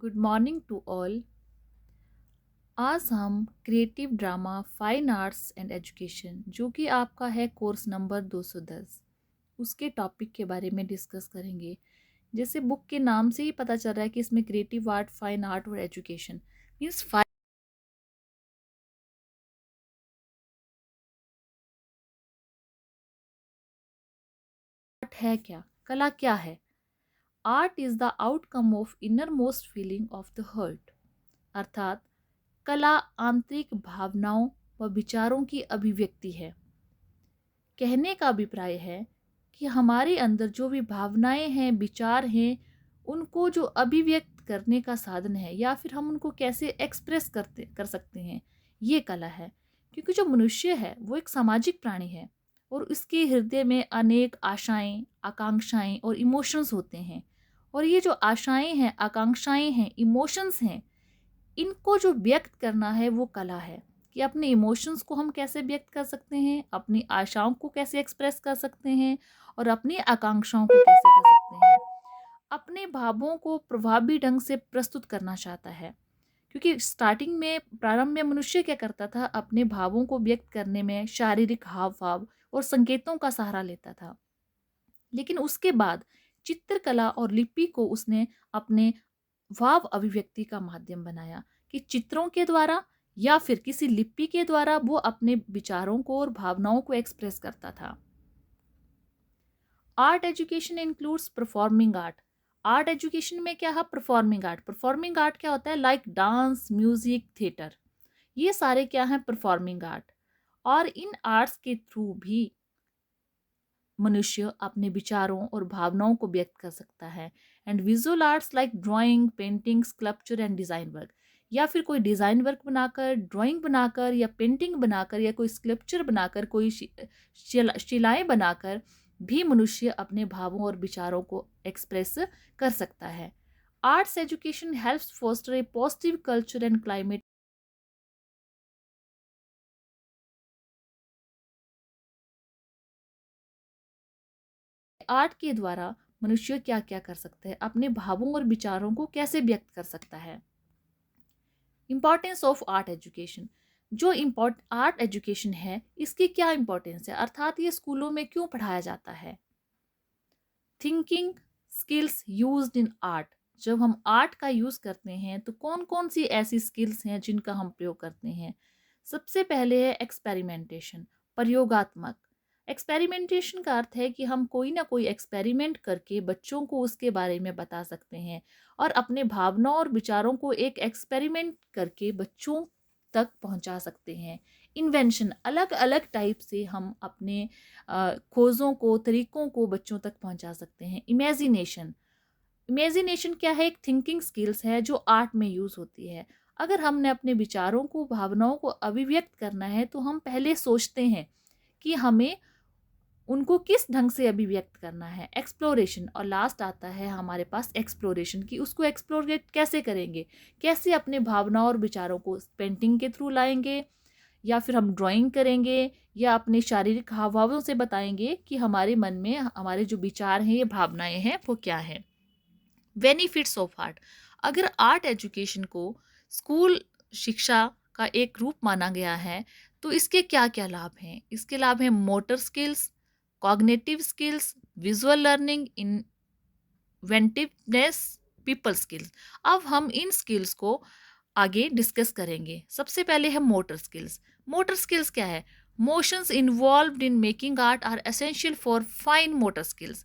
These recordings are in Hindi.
Good morning to all. आज हम creative drama fine arts and education जो कि आपका है कोर्स नंबर 210 उसके टॉपिक के बारे में डिस्कस करेंगे। जैसे बुक के नाम से ही पता चल रहा है कि इसमें क्रिएटिव आर्ट, फाइन आर्ट और एजुकेशन मीन्स फाइन आर्ट है क्या, कला क्या है। Art is the outcome of inner most feeling of the heart, अर्थात कला आंतरिक भावनाओं व विचारों की अभिव्यक्ति है। कहने का अभिप्राय है कि हमारे अंदर जो भी भावनाएं हैं, विचार हैं, उनको जो अभिव्यक्त करने का साधन है या फिर हम उनको कैसे एक्सप्रेस कर सकते हैं, ये कला है। क्योंकि जो मनुष्य है वो एक सामाजिक प्राणी है और उसके हृदय में अनेक आशाएं, आकांक्षाएं और इमोशंस होते हैं। और ये जो आशाएं हैं, आकांक्षाएं हैं, इमोशंस हैं, इनको जो व्यक्त करना है वो कला है। कि अपने इमोशंस को हम कैसे व्यक्त कर सकते हैं, अपनी आशाओं को कैसे एक्सप्रेस कर सकते हैं और अपनी आकांक्षाओं को कैसे कर सकते हैं। अपने भावों को प्रभावी ढंग से प्रस्तुत करना चाहता है। क्योंकि स्टार्टिंग में, प्रारंभ में मनुष्य क्या करता था, अपने भावों को व्यक्त करने में शारीरिक हाव भाव और संकेतों का सहारा लेता था। लेकिन उसके बाद चित्रकला और लिपि को उसने अपने भाव अभिव्यक्ति का माध्यम बनाया कि चित्रों के द्वारा या फिर किसी लिपि के द्वारा वो अपने विचारों को और भावनाओं को एक्सप्रेस करता था। Art education includes performing art. Art education में क्या है, परफॉर्मिंग आर्ट। परफॉर्मिंग आर्ट क्या होता है, लाइक डांस, म्यूजिक, थिएटर, ये सारे क्या हैं, परफॉर्मिंग आर्ट। और इन आर्ट्स के थ्रू भी मनुष्य अपने विचारों और भावनाओं को व्यक्त कर सकता है। And visual arts like drawing, painting, sculpture and design work, या फिर कोई डिजाइन वर्क बनाकर, ड्राइंग बनाकर या पेंटिंग बनाकर या कोई स्कल्पचर बनाकर, कोई शिलाएं बनाकर भी मनुष्य अपने भावों और विचारों को एक्सप्रेस कर सकता है। Arts education helps foster a positive culture and climate. Art के द्वारा मनुष्य क्या क्या कर सकते हैं, अपने भावों और विचारों को कैसे व्यक्त कर सकता है। Importance of art education. जो इम्पोर्ट आर्ट एजुकेशन है इसकी क्या इंपॉर्टेंस है, अर्थात ये स्कूलों में क्यों पढ़ाया जाता है। Thinking skills used in art. जब हम आर्ट का यूज करते हैं तो कौन कौन सी ऐसी स्किल्स हैं जिनका हम प्रयोग करते हैं। सबसे पहले है एक्सपेरिमेंटेशन, प्रयोगात्मक। एक्सपेरिमेंटेशन का अर्थ है कि हम कोई ना कोई एक्सपेरिमेंट करके बच्चों को उसके बारे में बता सकते हैं और अपने भावनाओं और विचारों को एक एक्सपेरिमेंट करके बच्चों तक पहुंचा सकते हैं। इन्वेंशन, अलग अलग टाइप से हम अपने खोजों को, तरीकों को बच्चों तक पहुंचा सकते हैं। इमेजिनेशन, इमेजिनेशन क्या है, एक थिंकिंग स्किल्स है जो आर्ट में यूज होती है। अगर हमने अपने विचारों को, भावनाओं को अभिव्यक्त करना है तो हम पहले सोचते हैं कि हमें उनको किस ढंग से अभिव्यक्त करना है। एक्सप्लोरेशन, और लास्ट आता है हमारे पास एक्सप्लोरेशन, की उसको एक्सप्लोरेट कैसे करेंगे, कैसे अपने भावनाओं और विचारों को पेंटिंग के थ्रू लाएंगे या फिर हम ड्राइंग करेंगे या अपने शारीरिक हाव भावों से बताएंगे कि हमारे मन में हमारे जो विचार हैं, ये भावनाएं हैं, वो क्या है। Benefits of art. अगर आर्ट एजुकेशन को स्कूल शिक्षा का एक रूप माना गया है तो इसके क्या क्या लाभ हैं। इसके लाभ हैं motor skills, cognitive skills, visual learning, inventiveness, people skills. अब हम इन स्किल्स को आगे डिस्कस करेंगे। सबसे पहले है मोटर स्किल्स। मोटर स्किल्स क्या है, motions involved in making art are essential for fine motor skills.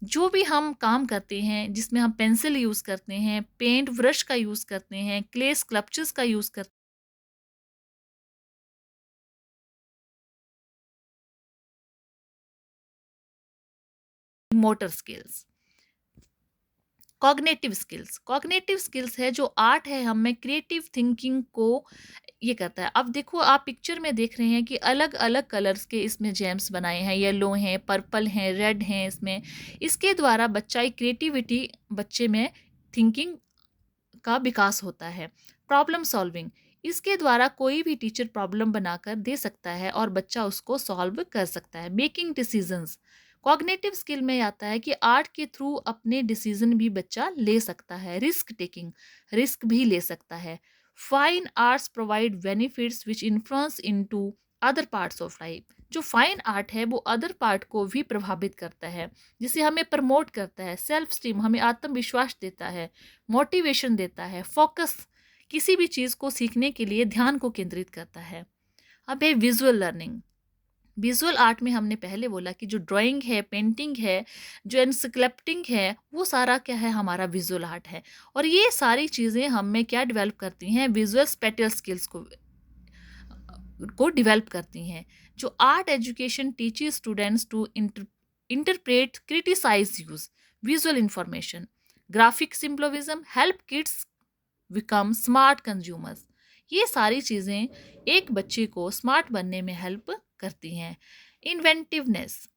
जो भी हम काम करते हैं जिसमें हम पेंसिल यूज करते हैं, पेंट ब्रश का यूज करते हैं, क्ले स्कल्पचर्स का यूज करते हैं। Motor skills. Cognitive skills, cognitive skills है जो आर्ट है हमें क्रिएटिव थिंकिंग को ये करता है। अब देखो, आप पिक्चर में देख रहे हैं कि अलग अलग कलर्स के इसमें जेम्स बनाए हैं, येलो हैं, पर्पल हैं, रेड हैं। इसमें इसके द्वारा बच्चा एक क्रिएटिविटी, बच्चे में थिंकिंग का विकास होता है। प्रॉब्लम सॉल्विंग, इसके द्वारा कोई भी टीचर प्रॉब्लम बनाकर दे सकता है और बच्चा उसको सॉल्व कर सकता है। मेकिंग डिसीजंस, कॉग्निटिव स्किल में आता है कि आर्ट के थ्रू अपने डिसीजन भी बच्चा ले सकता है, रिस्क टेकिंग, रिस्क भी ले सकता है। Fine arts provide benefits which influence into other parts of life. जो फाइन आर्ट है वो अदर पार्ट को भी प्रभावित करता है, जिसे हमें प्रमोट करता है, सेल्फ स्टीम, हमें आत्मविश्वास देता है, मोटिवेशन देता है, फोकस, किसी भी चीज़ को सीखने के लिए ध्यान को केंद्रित करता है। अब है विजुअल लर्निंग। विजुअल आर्ट में हमने पहले बोला कि जो ड्राइंग है, पेंटिंग है, जो स्कल्पटिंग है, वो सारा क्या है, हमारा विजुअल आर्ट है। और ये सारी चीज़ें हमें क्या डेवलप करती हैं, विजुअल स्पेटियल स्किल्स को डेवलप करती हैं। जो art education teaches students to interpret, criticise, use visual information, graphic symbolism, help kids become smart consumers. ये सारी चीज़ें एक बच्चे को स्मार्ट बनने में हेल्प करती हैं। Inventiveness,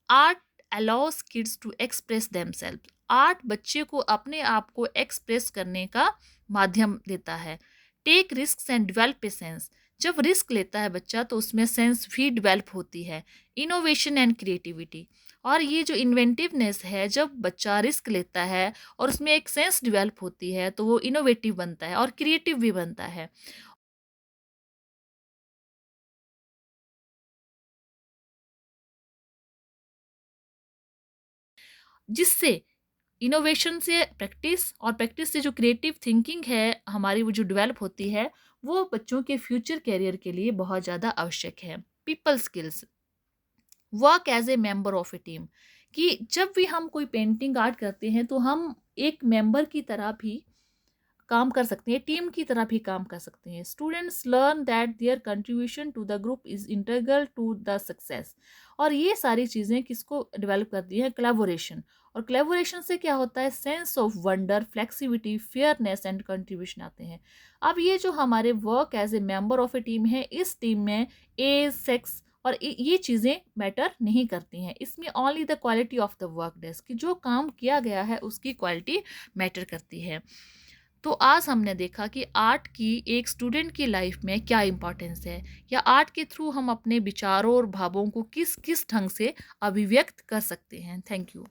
art allows kids to express themselves. Art बच्चे को अपने आप को एक्सप्रेस करने का माध्यम देता है। Take risk and develop a sense. जब रिस्क लेता है बच्चा तो उसमें सेंस भी डेवलप होती है। इनोवेशन एंड क्रिएटिविटी, और ये जो इन्वेंटिवनेस है, जब बच्चा रिस्क लेता है और उसमें एक सेंस डेवलप होती है तो वो इनोवेटिव बनता है और क्रिएटिव भी बनता है। जिससे इनोवेशन से प्रैक्टिस, और प्रैक्टिस से जो क्रिएटिव थिंकिंग है हमारी, वो जो डेवलप होती है, वो बच्चों के फ्यूचर कैरियर के लिए बहुत ज़्यादा आवश्यक है। People skills, work as a member of a team, कि जब भी हम कोई पेंटिंग आर्ट करते हैं तो हम एक मेंबर की तरह भी काम कर सकते हैं, टीम की तरह भी काम कर सकते हैं। Students learn that their contribution to the group is integral to the success. और ये सारी चीज़ें किसको डेवलप करती हैं, कोलैबोरेशन। और कोलैबोरेशन से क्या होता है, sense of wonder, flexibility, fairness and contribution आते हैं। अब ये जो हमारे work as a member of a team है, इस टीम में एज, सेक्स और ये चीज़ें मैटर नहीं करती हैं। इसमें only the quality of the work desk, कि जो काम किया गया है उसकी क्वालिटी मैटर करती है। तो आज हमने देखा कि आर्ट की एक स्टूडेंट की लाइफ में क्या इम्पोर्टेंस है, या आर्ट के थ्रू हम अपने विचारों और भावों को किस किस ढंग से अभिव्यक्त कर सकते हैं। Thank you.